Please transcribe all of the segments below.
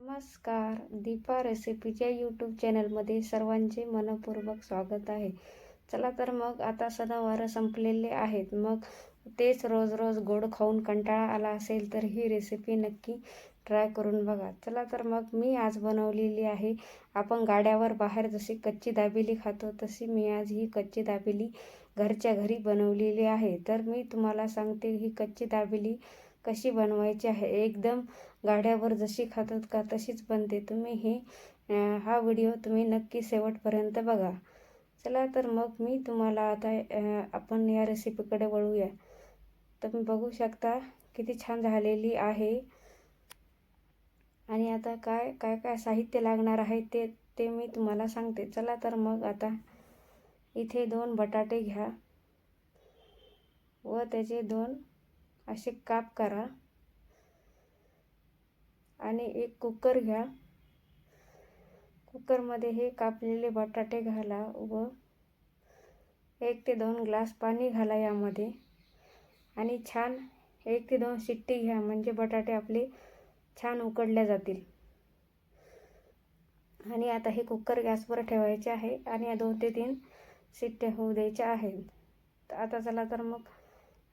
नमस्कार. दीपा रेसिपीच्या यूट्यूब चॅनलमध्ये सर्वांचे मनपूर्वक स्वागत आहे. चला तर मग आता सणवार संपलेले आहेत. मग तेच रोज रोज गोड खाऊन कंटाळा आला असेल तर ही रेसिपी नक्की ट्राय करून बघा. चला तर मग मी आज बनवलेली आहे. आपण गाड्यावर बाहेर जशी कच्ची दाबेली खातो तशी मी आज ही कच्ची दाबेली घरच्या घरी बनवलेली आहे. तर मी तुम्हाला सांगते ही कच्ची दाबेली कशी बनवायची आहे. एकदम गाड्यावर जशी खातात का तशीच बनते. तुम्ही हा व्हिडिओ तुम्ही नक्की शेवटपर्यंत बघा. चला तर मग मी तुम्हाला आता आपण या रेसिपीकडे वळूया. तुम्ही बघू शकता किती छान झालेली आहे. आणि आता काय काय काय साहित्य लागणार आहे ते ते मी तुम्हाला सांगते. चला तर मग आता इथे 2 बटाटे घ्या व त्याचे 2 असे काप करा. आणि एक कुकर घ्या. कुकरमध्ये हे कापलेले बटाटे घाला व 1 ते 2 ग्लास पाणी घाला यामध्ये. आणि छान 1 ते 2 शिट्टी घ्या म्हणजे बटाटे आपले छान उकडले जातील. आणि आता हे कुकर गॅसवर ठेवायचे आहे आणि 2 ते 3 शिट्ट्या होऊ द्यायच्या आहेत. आता चला तर मग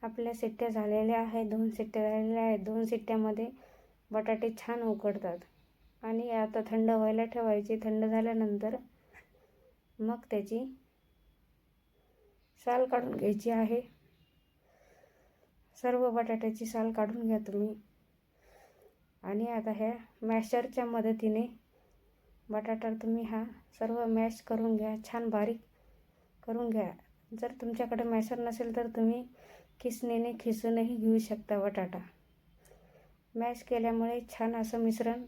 आपल्या शिट्ट्या झालेल्या आहेत. 2 शिट्ट्या झालेल्या आहेत. 2 शिट्ट्यामध्ये बटाटे छान उकडतात. आणि आता थंड व्हायला ठेवायचे. थंड झाल्यानंतर मग त्याची साल काढून घ्यायची आहे. सर्व बटाट्याची साल काढून घ्या तुम्ही. आणि आता ह्या मॅशरच्या मदतीने बटाटा तुम्ही हा सर्व मॅश करून घ्या. छान बारीक करून घ्या. जर तुमच्याकडे मॅशर नसेल तर तुम्ही खिसणीने खिसूनही घेऊ शकता बटाटा. मॅश केल्यामुळे छान असं मिश्रण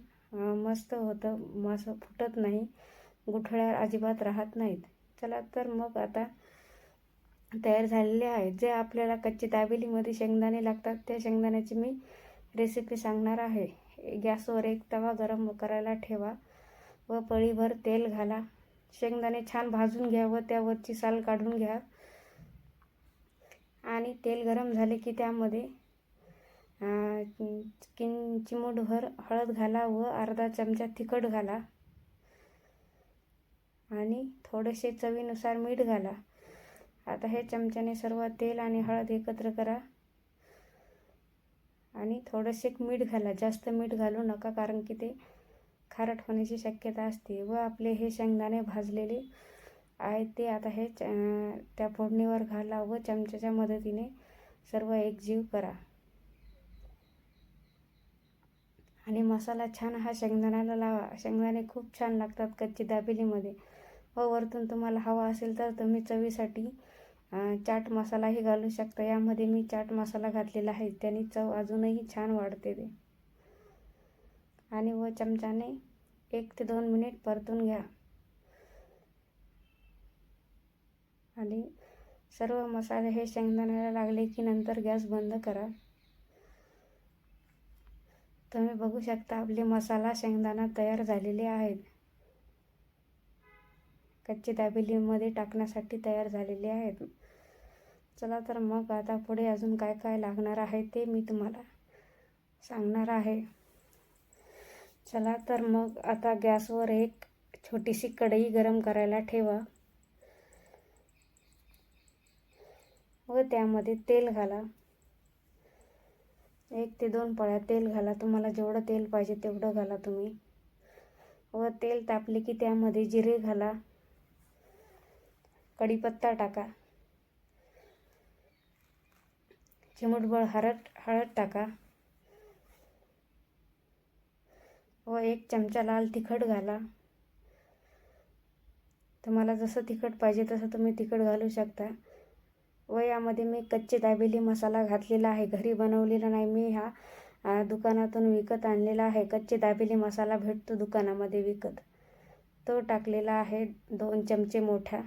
मस्त होतं. मस्त फुटत नाही. गुठळ्या अजिबात राहत नाहीत. चला तर मग आता तयार झालेले आहेत. जे आपल्याला कच्ची दाबेलीमध्ये शेंगदाणे लागतात त्या शेंगदाण्याची मी रेसिपी सांगणार आहे. गॅसवर एक तवा गरम करायला ठेवा व पळीभर तेल घाला. शेंगदाणे छान भाजून घ्या व त्यावरची साल काढून घ्या. आणि तेल गरम झाले की त्यामध्ये चिमूटभर हळद घाला व अर्धा चमचा तिखट घाला. आणि थोडेसे चवीनुसार मीठ घाला. आता हे चमच्याने सर्व तेल आणि हळद एकत्र करा. आणि थोडेसे मीठ घाला. जास्त मीठ घालू नका कारण की ते खारट होण्याची शक्यता असते. व आपले हे शेंगदाणे भाजलेले आहेत ते आता हे त्या फोडणीवर घाला व चमच्याच्या मदतीने सर्व एकजीव करा. आणि मसाला छान हा शेंगदाण्याला लावा. शेंगदाणे खूप छान लागतात कच्ची दाबेलीमध्ये. व वरतून तुम्हाला हवा असेल तर तुम्ही चवीसाठी चाट मसालाही घालू शकता. यामध्ये मी चाट मसाला घातलेला आहे. त्याने चव अजूनही छान वाढते ते. आणि व चमच्याने 1 ते 2 मिनिट परतून घ्या. आणि सर्व मसाले हे शेंगदाण्याला लागले की नंतर गॅस बंद करा. तुम्ही बघू शकता आपले मसाला शेंगदाणा तयार झालेले आहेत. कच्ची दाबेलीमध्ये टाकण्यासाठी तयार झालेले आहेत. चला तर मग आता पुढे अजून काय काय लागणार आहे ते मी तुम्हाला सांगणार आहे. चला तर मग आता गॅसवर एक छोटीशी कढई गरम करायला ठेवा व त्यामध्ये तेल घाला. 1 ते 2 पळ्या तेल घाला. तुम्हाला जेवढं तेल पाहिजे तेवढं घाला तुम्ही. व तेल तापले की त्यामध्ये जिरे घाला. कढीपत्ता टाका. चिमूटभर हळद टाका. व 1 चमचा लाल तिखट घाला. तुम्हाला जसं तिखट पाहिजे तसं तुम्ही तिखट घालू शकता. व यामध्ये मी कच्ची दाबेली मसाला घातलेला आहे. घरी बनवलेला नाही. मी हा दुकानातून विकत आणलेला आहे. कच्ची दाबेली मसाला भेटतो दुकानामध्ये विकत. तो टाकलेला आहे 2 चमचे मोठा.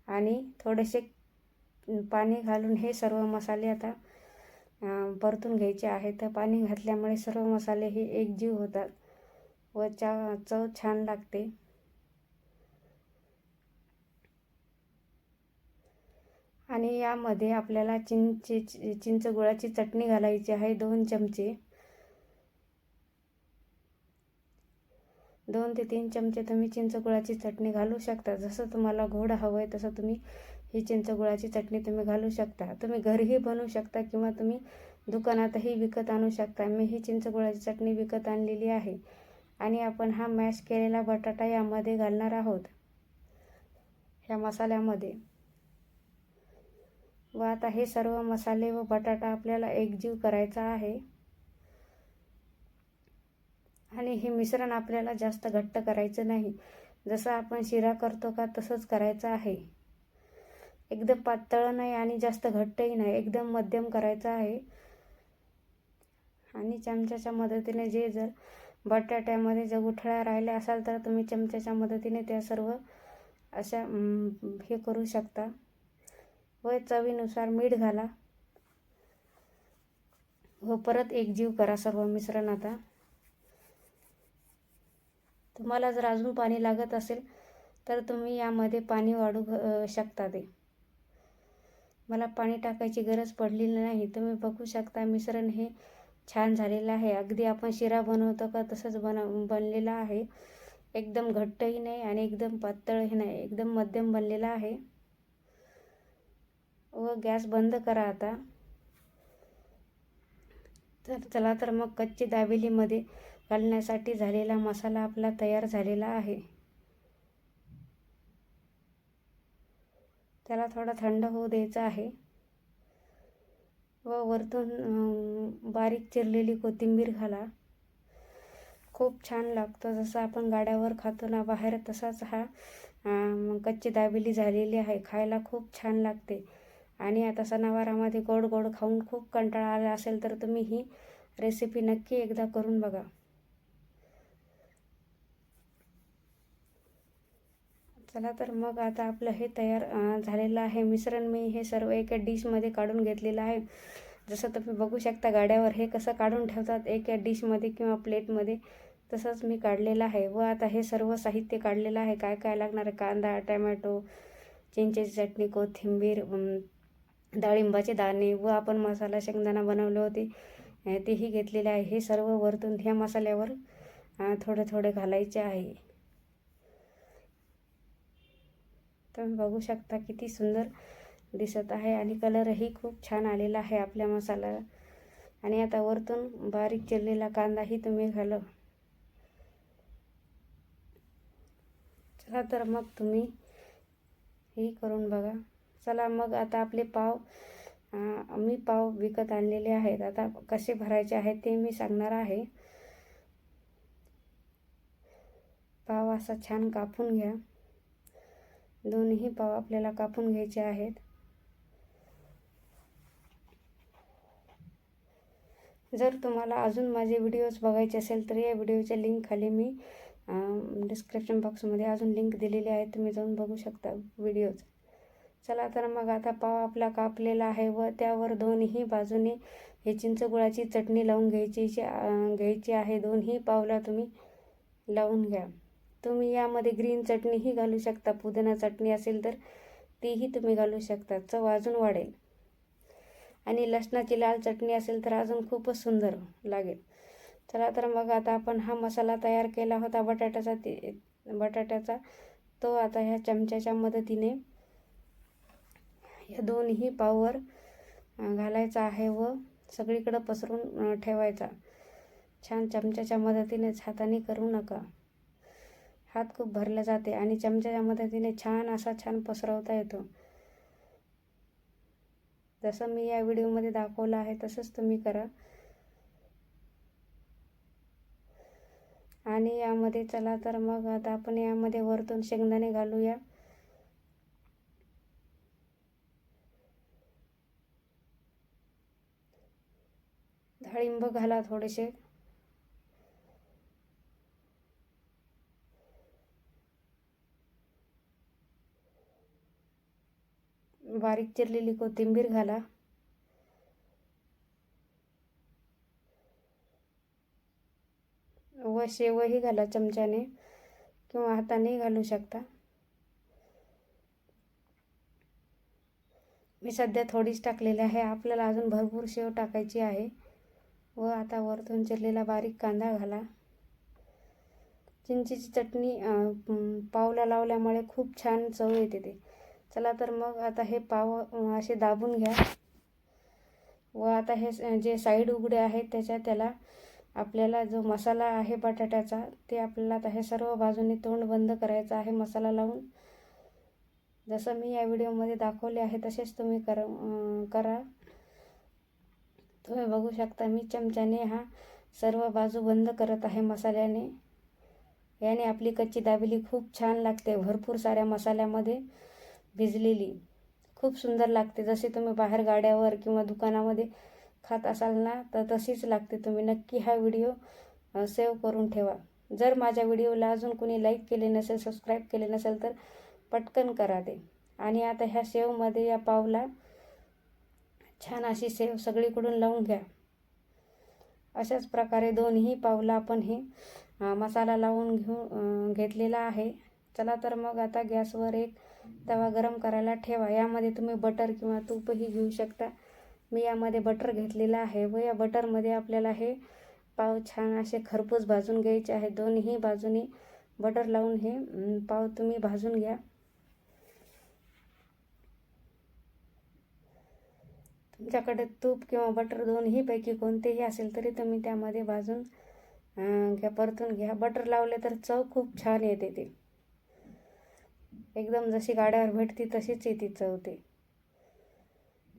आणि थोडेसे पाणी घालून हे सर्व मसाले आता परतून घ्यायचे आहेत. तर पाणी घातल्यामुळे सर्व मसाले हे एकजीव होतात व चव छान लागते. आणि यामध्ये आपल्याला चिंच गुळाची चटणी घालायची आहे 2 चमचे. 2 ते 3 चमचे तुम्ही चिंचगुळाची चटणी घालू शकता. जसं तुम्हाला गोड हवं आहे तसं तुम्ही ही चिंचगुळाची चटणी तुम्ही घालू शकता. तुम्ही घरीही बनवू शकता किंवा तुम्ही दुकानातही विकत आणू शकता. मी ही चिंचगुळाची चटणी विकत आणलेली आहे. आणि आपण हा मॅश केलेला बटाटा यामध्ये घालणार आहोत, ह्या मसाल्यामध्ये. व आता हे सर्व मसाले व बटाटा आपल्याला एकजीव करायचा आहे. आणि हे मिश्रण आपल्याला जास्त घट्ट करायचं नाही. जसं आपण शिरा करतो का तसंच करायचं आहे. एकदम पातळ नाही आणि जास्त घट्टही नाही, एकदम मध्यम करायचं आहे. आणि चमच्याच्या मदतीने जर बटाट्यामध्ये जर गुठळ्या राहिल्या असाल तर तुम्ही चमच्याच्या मदतीने त्या सर्व अशा हे करू शकता. व चवीनुसार मीठ घाला व परत एकजीव करा सर्व मिश्रण. आता तुम्हाला जर अजून पाणी लागत असेल तर तुम्ही यामध्ये पाणी वाढू शकता. ते मला पाणी टाकायची गरज पडलेली नाही. तुम्ही बघू शकता मिश्रण हे छान झालेलं आहे. अगदी आपण शिरा बनवतो का तसंच बनलेला आहे. एकदम घट्टही नाही आणि एकदम पातळही नाही, एकदम मध्यम बनलेला आहे. व गॅस बंद करा आता. तर चला तर मग कच्ची दाबेलीमध्ये घालण्यासाठी झालेला मसाला आपला तयार झालेला आहे. त्याला थोडा थंड होऊ द्यायचा आहे. व वरतून बारीक चिरलेली कोथिंबीर घाला. खूप छान लागतं. जसं आपण गाड्यावर खातो ना बाहेर तसाच हा कच्ची दाबेली झालेली आहे. खायला खूप छान लागते. आणि आता सणावारामध्ये गोड गोड खाऊन खूप कंटाळा आला असेल तर तुम्ही ही रेसिपी नक्की एकदा करून बघा. चला तर मग आता आपलं हे तयार झालेलं आहे मिश्रण. मी हे सर्व एका डिशमध्ये काढून घेतलेलं आहे. जसं तुम्ही बघू शकता गाड्यावर हे कसं काढून ठेवतात एका डिशमध्ये किंवा प्लेटमध्ये, तसंच मी काढलेलं आहे. व आता हे सर्व साहित्य काढलेलं आहे. काय काय लागणार आहे: कांदा, टमॅटो, चिंचेची चटणी, कोथिंबीर, डाळिंबाचे दाणे व आपण मसाला शेंगदाणा बनवले होते तेही घेतलेले आहे. हे सर्व वरतून ह्या मसाल्यावर थोडे थोडे घालायचे आहे. तुम्ही बघू शकता किती सुंदर दिसत आहे आणि कलरही खूप छान आलेला आहे आपल्या मसाला. आणि आता वरतून बारीक चिरलेला कांदाही तुम्ही घाला. चला तर मग तुम्ही ही करून बघा. चला मग आता आपले पाव, मी पाव विकत आणलेले आहेत. आता कसे भरायचे आहेत ते मी सांगणार आहे. पाव असा छान कापून घ्या. दोन्ही पाव आपल्याला कापून घ्यायचे आहेत. जर तुम्हाला अजून माझे व्हिडिओज बघायचे असेल तर या व्हिडिओच्या लिंक खाली मी डिस्क्रिप्शन बॉक्समध्ये अजून लिंक दिलेली आहे, तुम्ही जाऊन बघू शकता व्हिडिओज. चला तर मग आता पाव आपला कापलेला आहे व त्यावर दोन्ही बाजूने हे चिंचगुळाची चटणी लावून घ्यायची आहे. दोन्ही पावला तुम्ही लावून घ्या. तुम्ही यामध्ये ग्रीन चटणीही घालू शकता. पुदिना चटणी असेल तर तीही तुम्ही घालू शकता, चव अजून वाढेल. आणि लसणाची लाल चटणी असेल तर अजून खूपच सुंदर लागेल. चला तर मग आता आपण हा मसाला तयार केला होता बटाट्याचा तो आता ह्या चमच्याच्या मदतीने या दोन्ही पाववर घालायचा आहे व सगळीकडे पसरून ठेवायचा. छान चमच्याच्या मदतीनेच, हाताने करू नका. हात खूप भरला जाते आणि चमच्याच्या मदतीने छान पसरवता येतो. जसं मी या व्हिडिओमध्ये दाखवलं आहे तसंच तुम्ही करा. आणि यामध्ये चला तर मग आता आपण यामध्ये वरतून शेंगदाणे घालूया. डाळिंब घाला थोडेसे. बारीक चिरलेली कोथिंबीर घाला. व शेवही घाला चमच्याने किंवा हाताने घालू शकता. मी सध्या थोडीच टाकलेली आहे, आपल्याला अजून भरपूर शेव टाकायची आहे. व आता वरतून चिरलेला बारीक कांदा घाला. चिंचेची चटणी पावला लावल्यामुळे खूप छान चव येते ते. चला तर मग आता हे पाव असे दाबून घ्या व आता हे जे साईड उघडे आहेत त्याला आपल्याला जो मसाला आहे बटाट्याचा ते आपल्याला आता हे सर्व बाजूने तोंड बंद करायचं आहे मसाला लावून. जसं मी या व्हिडिओमध्ये दाखवले आहे तसेच तुम्ही करा. तुम्ही बघू शकता मी चमच्याने हा सर्व बाजू बंद करत आहे मसाल्याने. याने आपली कच्ची दाबेली खूप छान लागते, भरपूर साऱ्या मसाल्यामध्ये भिजलेली खूप सुंदर लागते. जसे तुम्ही बाहेर गाड्यावर किंवा दुकानामध्ये खात असाल ना तर तशीच लागते. तुम्ही नक्की हा व्हिडिओ सेव्ह करून ठेवा. जर माझ्या व्हिडिओला अजून कोणी लाईक केले नसेल, सबस्क्राईब केले नसेल तर पटकन करा ते. आणि आता ह्या सेवमध्ये या पावला छान अशी सेव सगळीकडून लावून घ्या. अशाच प्रकारे दोन्ही पावला आपण हे मसाला लावून घेतलेला आहे. चला तर मग आता गॅसवर एक तवा गरम करायला ठेवा. यामध्ये तुम्ही बटर किंवा तूपही घेऊ शकता. मी यामध्ये बटर घेतलेला आहे व या बटरमध्ये आपल्याला हे पाव छान असे खरपूस भाजून घ्यायचे आहे. दोन्ही बाजूनी बटर लावून हे पाव तुम्ही भाजून घ्या. तुमच्याकडे तूप किंवा बटर दोन्हीपैकी कोणतेही असेल तरी तुम्ही त्यामध्ये भाजून परतून घ्या. बटर लावले तर चव खूप छान येते ते. एकदम जशी गाड्यावर भेटते तशीच येते चव ते.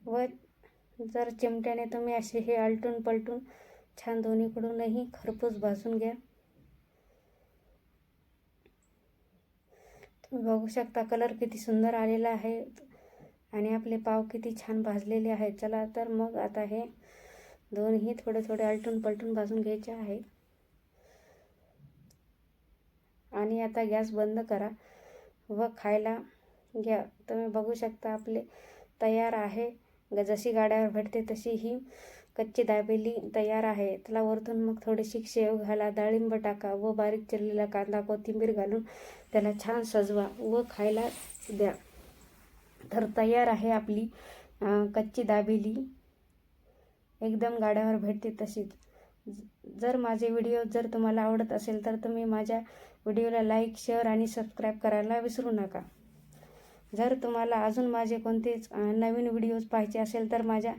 व जर चिमट्याने तुम्ही असे हे आलटून पलटून छान दोन्हीकडूनही खरपूस भाजून घ्या. तुम्ही बघू शकता कलर किती सुंदर आलेला आहे आणि आपले पाव किती छान भाजलेले आहेत. चला तर मग आता हे दोन्ही थोडे थोडे आलटून पलटून भाजून घ्यायचे आहे. आणि आता गॅस बंद करा व खायला घ्या. तुम्ही बघू शकता आपले तयार आहे. जशी गाड्यावर भेटते तशी ही कच्ची दाबेली तयार आहे. त्याला वरतून मग थोडीशी शेव घाला, डाळिंब टाका व बारीक चिरलेला कांदा, कोथिंबीर घालून त्याला छान सजवा व खायला द्या. तर तयार आहे आपली कच्ची दाबेली, एकदम गाड्यावर भेटते तशीच. जर माझे व्हिडिओ जर तुम्हाला आवडत असेल तर तुम्ही माझ्या व्हिडिओला लाईक, शेअर आणि सबस्क्राईब करायला विसरू नका. जर तुम्हाला अजून माझे कोणतेच नवीन व्हिडिओज पाहायचे असेल तर माझ्या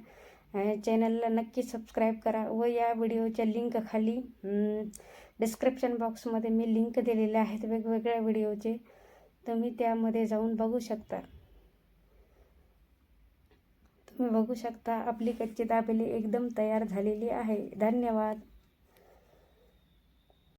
चॅनलला नक्की सबस्क्राईब करा व या व्हिडिओच्या लिंक खाली डिस्क्रिप्शन बॉक्समध्ये मी लिंक दिलेले आहेत वेगवेगळ्या व्हिडिओचे. तुम्ही त्यामध्ये जाऊन बघू शकता. तुम्ही बघू शकता आपली कच्ची दाबेली एकदम तयार झालेली आहे. धन्यवाद.